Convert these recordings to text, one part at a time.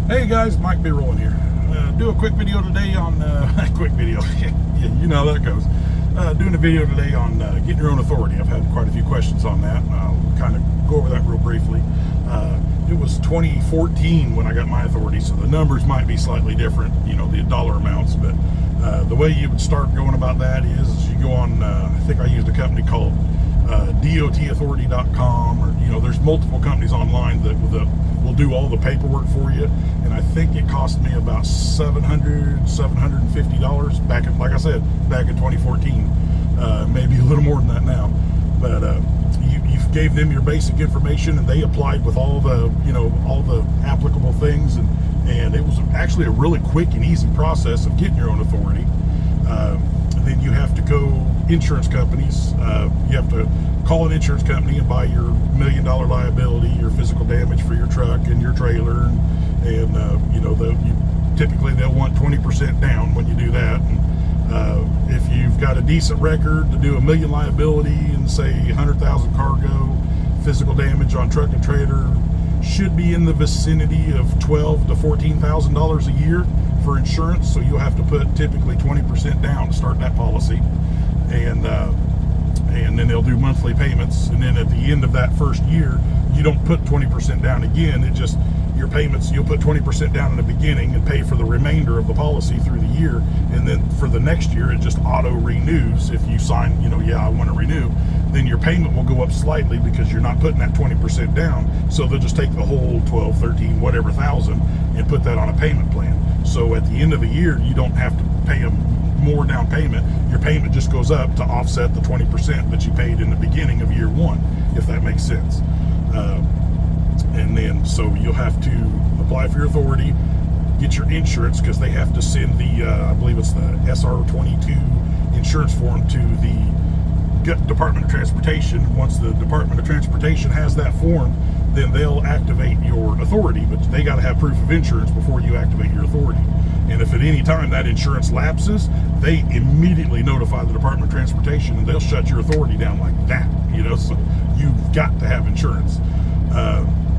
Hey guys, Mike B. Rolling here. Do a quick video today on quick video. Yeah, you know how that goes. Doing a video today on getting your own authority. I've had quite a few questions on that. I'll kind of go over that real briefly. It was 2014 when I got my authority, so the numbers might be slightly different, you know, the dollar amounts, but the way you would start going about that is you go on, I think I used a company called dotauthority.com, or, you know, there's multiple companies online that will do all the paperwork for you, and I think it cost me about $750 back in, like I said, back in 2014, maybe a little more than that now, but you gave them your basic information and they applied with all the, you know, all the applicable things, and it was actually a really quick and easy process of getting your own authority. Then you have to go insurance companies. You have to call an insurance company and buy your $1 million liability, your physical damage for your truck and your trailer, and you know, typically they'll want 20% down when you do that. And, if you've got a decent record to do $1 million liability and say 100,000 cargo, physical damage on truck and trailer should be in the vicinity of $12,000 to $14,000 a year for insurance. So you'll have to put typically 20% down to start that policy, and then they'll do monthly payments. And then at the end of that first year, you don't put 20% down again. It just, your payments, you'll put 20% down in the beginning and pay for the remainder of the policy through the year. And then for the next year, it just auto renews. If you sign, you know, yeah, I want to renew, then your payment will go up slightly because you're not putting that 20% down. So they'll just take the whole 12, 13, whatever thousand and put that on a payment plan. So at the end of the year, you don't have to pay them more down payment. Your payment just goes up to offset the 20% that you paid in the beginning of year one, if that makes sense. And then, so you'll have to apply for your authority, get your insurance, because they have to send the, I believe it's the SR22 insurance form to the Department of Transportation. Once the Department of Transportation has that form, then they'll activate your authority, but they got to have proof of insurance before you activate your authority. And if at any time that insurance lapses, they immediately notify the Department of Transportation and they'll shut your authority down like that, you know, so you've got to have insurance.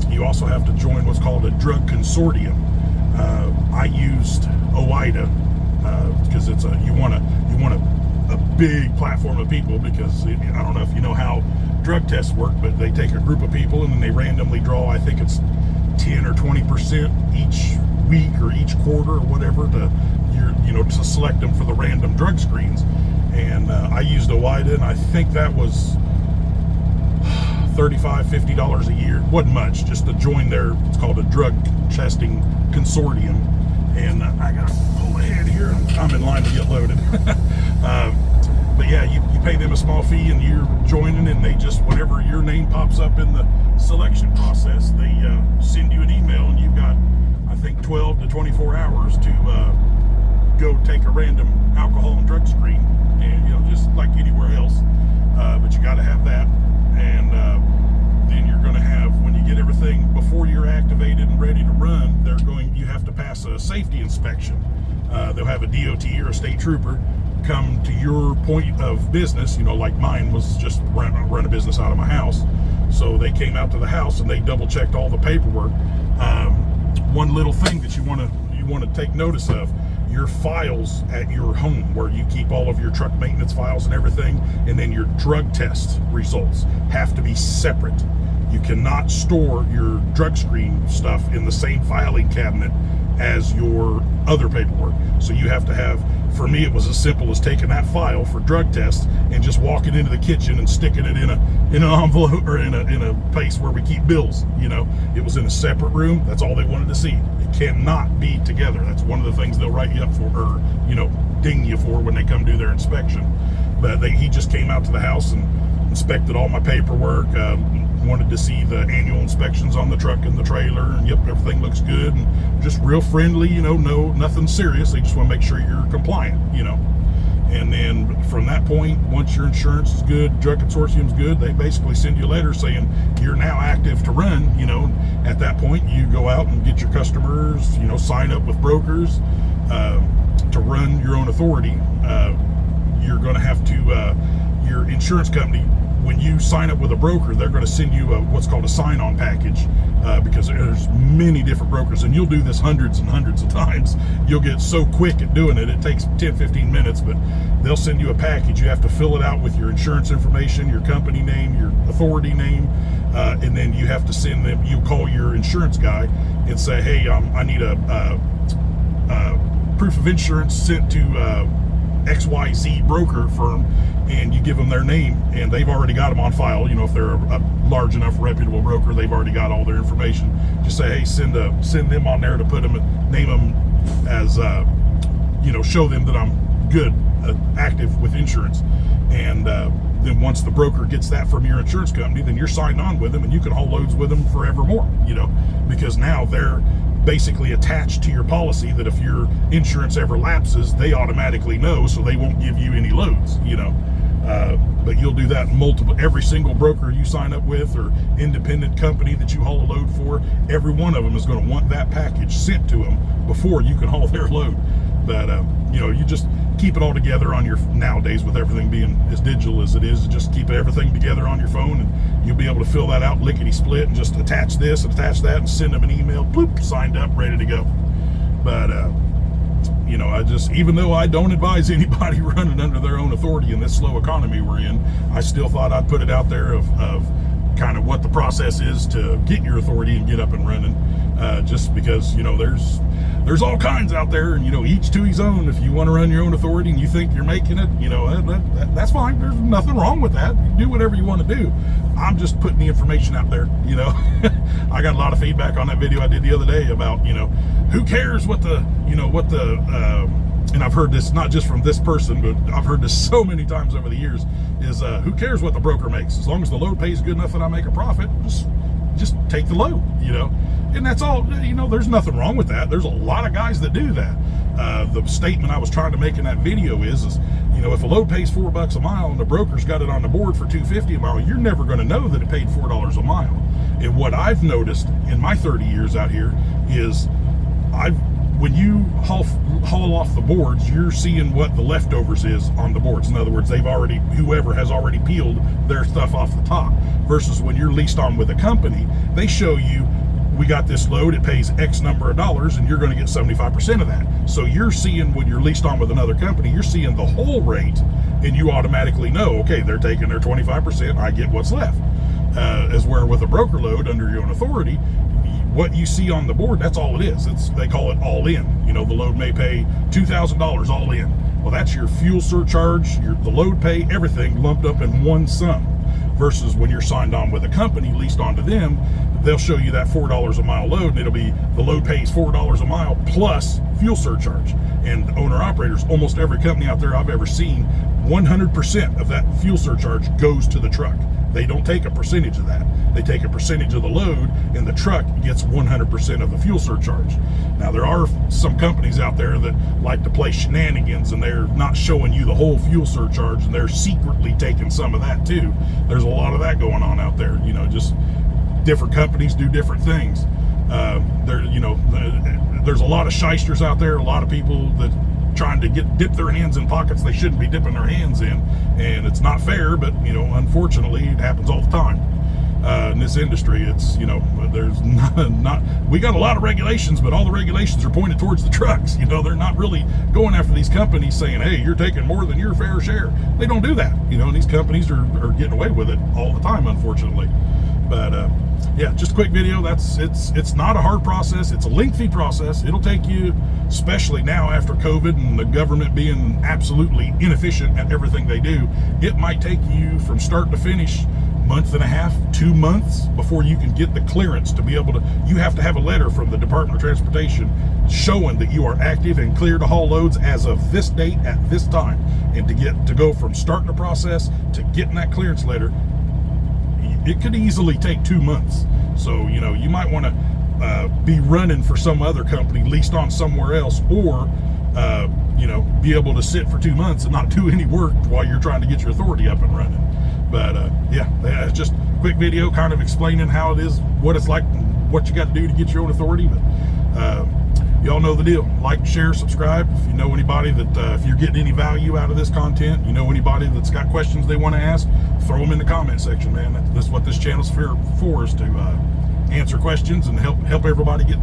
You also have to join what's called a drug consortium. I used OOIDA because it's you want a big platform of people, because I don't know if you know how drug tests work, but they take a group of people and then they randomly draw, I think it's 10 or 20% each week or each quarter or whatever to to select them for the random drug screens. And I used OOIDA, and I think that was $35, $50 a year. Wasn't much, just to join their, it's called a drug testing consortium. And I gotta pull ahead here, I'm in line to get loaded. But yeah, you pay them a small fee and you're joining, and they just, whenever your name pops up in the selection process, they send you an email, and you've got, I think, 12 to 24 hours to go take a random alcohol and drug screen, and, you know, just like anywhere else. But you got to have that. And then you're going to have, when you get everything, before you're activated and ready to run, you have to pass a safety inspection. They'll have a DOT or a state trooper come to your point of business, you know, like mine was just run a business out of my house. So they came out to the house and they double checked all the paperwork. One little thing that you want to take notice of: your files at your home, where you keep all of your truck maintenance files and everything, and then your drug test results have to be separate. You cannot store your drug screen stuff in the same filing cabinet as your other paperwork. So you have to have, for me, it was as simple as taking that file for drug tests and just walking into the kitchen and sticking it in an envelope, or in a place where we keep bills. You know, it was in a separate room. That's all they wanted to see. It cannot be together. That's one of the things they'll write you up for, or, you know, ding you for when they come do their inspection. But he just came out to the house and inspected all my paperwork, wanted to see the annual inspections on the truck and the trailer, and yep, everything looks good, and just real friendly, you know, nothing serious. They just want to make sure you're compliant, you know. And then from that point, once your insurance is good, drug consortium's good, they basically send you a letter saying you're now active to run, you know. At that point, you go out and get your customers, you know, sign up with brokers to run your own authority. You're going to have to, your insurance company when you sign up with a broker, they're going to send you what's called a sign-on package, because there's many different brokers, and you'll do this hundreds and hundreds of times. You'll get so quick at doing it, it takes 10-15 minutes, but they'll send you a package. You have to fill it out with your insurance information, your company name, your authority name, and then you have to send them, you call your insurance guy and say, hey, I need a proof of insurance sent to XYZ broker firm, and you give them their name, and they've already got them on file. You know, if they're a large enough reputable broker, they've already got all their information. Just say, hey, send them on there to put them, name them as, you know, show them that I'm good, active with insurance. And then once the broker gets that from your insurance company, then you're signed on with them, and you can haul loads with them forevermore, you know, because now they're basically attached to your policy, that if your insurance ever lapses, they automatically know, so they won't give you any loads, you know. But you'll do that every single broker you sign up with, or independent company that you haul a load for, every one of them is going to want that package sent to them before you can haul their load. But you know, you just keep it all together on your, nowadays with everything being as digital as it is, just keep everything together on your phone, and you'll be able to fill that out lickety split and just attach this and attach that and send them an email, bloop, signed up, ready to go. But you know, even though I don't advise anybody running under their own authority in this slow economy we're in, I still thought I'd put it out there of kind of what the process is to get your authority and get up and running, just because, you know, there's all kinds out there, and, you know, each to his own. If you want to run your own authority and you think you're making it, you know, that's fine. There's nothing wrong with that. You do whatever you want to do. I'm just putting the information out there, you know. I got a lot of feedback on that video I did the other day about, you know, who cares what the, you know, what the, and I've heard this not just from this person, but I've heard this so many times over the years, is who cares what the broker makes? As long as the load pays good enough that I make a profit, just take the load, you know. And that's all, you know, there's nothing wrong with that. There's a lot of guys that do that. The statement I was trying to make in that video is, you know, if a load pays $4 a mile and the broker's got it on the board for $2.50 a mile, you're never going to know that it paid $4 a mile. And what I've noticed in my 30 years out here is, when you haul off the boards, you're seeing what the leftovers is on the boards. In other words, whoever has already peeled their stuff off the top. Versus when you're leased on with a company, they show you, we got this load, it pays X number of dollars, and you're going to get 75% of that. So you're seeing, when you're leased on with another company, you're seeing the whole rate, and you automatically know, okay, they're taking their 25%, I get what's left. As where with a broker load under your own authority, what you see on the board, that's all it is. They call it all in. You know, the load may pay $2,000 all in. Well, that's your fuel surcharge, the load pay, everything lumped up in one sum. Versus when you're signed on with a company, leased onto them, they'll show you that $4 a mile load, and it'll be the load pays $4 a mile plus fuel surcharge. And owner-operators, almost every company out there I've ever seen, 100% of that fuel surcharge goes to the truck. They don't take a percentage of that. They take a percentage of the load, and the truck gets 100% of the fuel surcharge. Now, there are some companies out there that like to play shenanigans, and they're not showing you the whole fuel surcharge, and they're secretly taking some of that too. There's a lot of that going on out there. You know, just different companies do different things. There's a lot of shysters out there, a lot of people that trying to dip their hands in pockets they shouldn't be dipping their hands in, and it's not fair, but, you know, unfortunately it happens all the time. In this industry, it's, you know, there's not we got a lot of regulations, but all the regulations are pointed towards the trucks. You know, they're not really going after these companies saying, hey, you're taking more than your fair share. They don't do that, you know, and these companies are getting away with it all the time, unfortunately. But yeah, just a quick video. It's not a hard process. It's a lengthy process. It'll take you, especially now after COVID and the government being absolutely inefficient at everything they do, it might take you from start to finish month and a half, 2 months before you can get the clearance to be able to. You have to have a letter from the Department of Transportation showing that you are active and clear to haul loads as of this date at this time. And to go from starting the process to getting that clearance letter, it could easily take 2 months. So, you know, you might want to be running for some other company leased on somewhere else, or you know, be able to sit for 2 months and not do any work while you're trying to get your authority up and running. But yeah, it's just a quick video kind of explaining how it is, what it's like, what you got to do to get your own authority. But y'all know the deal. Like, share, subscribe. If you know anybody that, if you're getting any value out of this content, you know anybody that's got questions they want to ask, throw them in the comment section, man. That's what this channel's for, is to answer questions and help everybody get,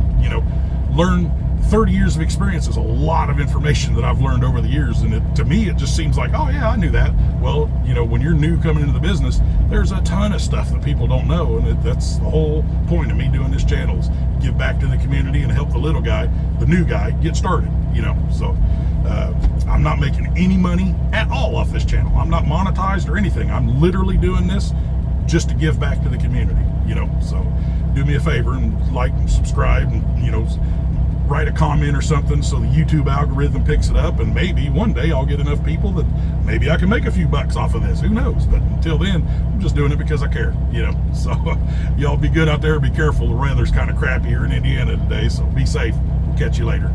learn. 30 years of experience is a lot of information that I've learned over the years, and to me it just seems like, oh yeah, I knew that. Well, when you're new coming into the business, there's a ton of stuff that people don't know, and that's the whole point of me doing this channel, is give back to the community and help the little guy, the new guy, get started. So I'm not making any money at all off this channel. I'm not monetized or anything. I'm literally doing this just to give back to the community. So do me a favor and like and subscribe, and write a comment or something so the YouTube algorithm picks it up, and maybe one day I'll get enough people that maybe I can make a few bucks off of this. Who knows? But until then, I'm just doing it because I care, So y'all be good out there. Be careful. The weather's kind of crappy here in Indiana today, so be safe. We'll catch you later.